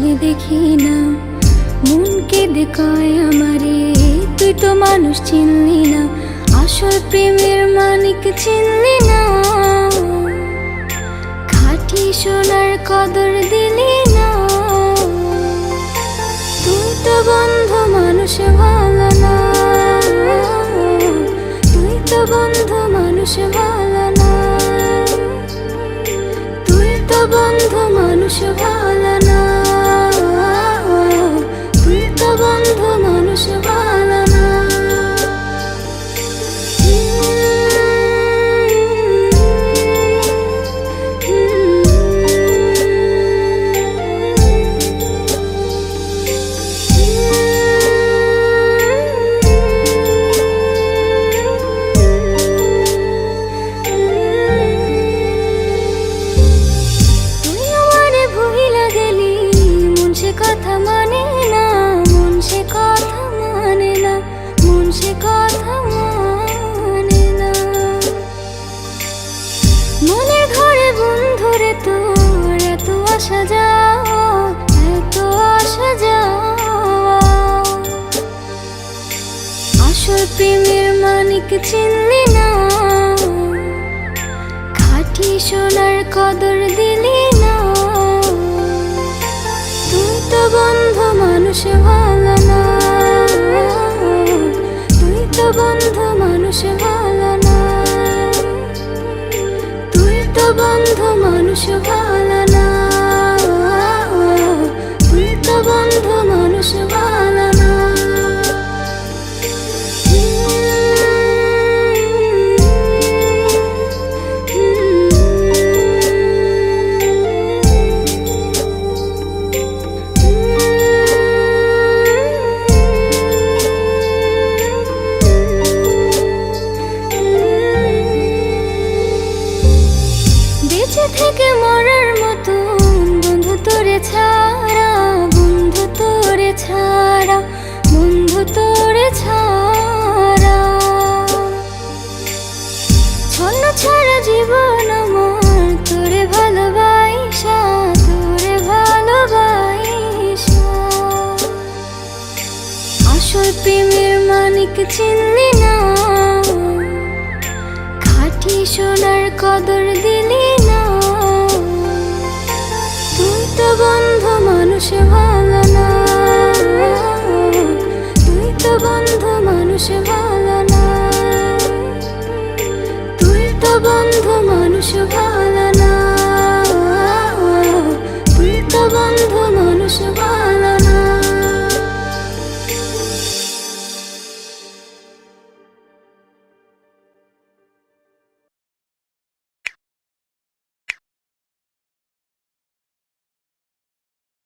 সামনে দেখি না, মন কেঁদে কয় আমারে তুই তো মানুষ চিনলি না, আসল প্রেমের মানিক চিনলি না, খাঁটি সোনার কদর দিলি না। তুই তো বন্ধু মানুষ ভালো না, তুই তো বন্ধু মানুষ ভালো না, তুই তো বন্ধু মানুষ ভালো না, তুই তো বন্ধু মানুষ ভালো না। কথা মানে না, মন সে কথা মানে না, মন সে কথা মানে না। মনের ঘরে বন্ধুরে তোর এত আসা যাওয়া, এত আসা যাওয়া, আসল প্রেমের মানিক চিনলি না, খাঁটি সোনার কদর দিলি না। তুই তো বন্ধু মানুষ ভালো না, তুই তো বন্ধু মানুষ ভালো না, তুই তো বন্ধু মানুষ ভালো না, তুই তো বন্ধু মানুষ ভালো না। থেকে মরার মতন বন্ধু তোরে ছাড়া, বন্ধু তোরে ছাড়া, বন্ধু তোরে ছাড়া, ছন্ন ছাড়া জীবন আমার তোরে ভালোবাসা, তোরে ভালোবাসা, আসল প্রেমের মানিক চিনলি না, খাঁটি সোনার কদর দিলি না। তুই তো বন্ধু মানুষ ভালো না, তুই তো বন্ধু মানুষ ভালো না, তুই তো বন্ধু মানুষ ভালো।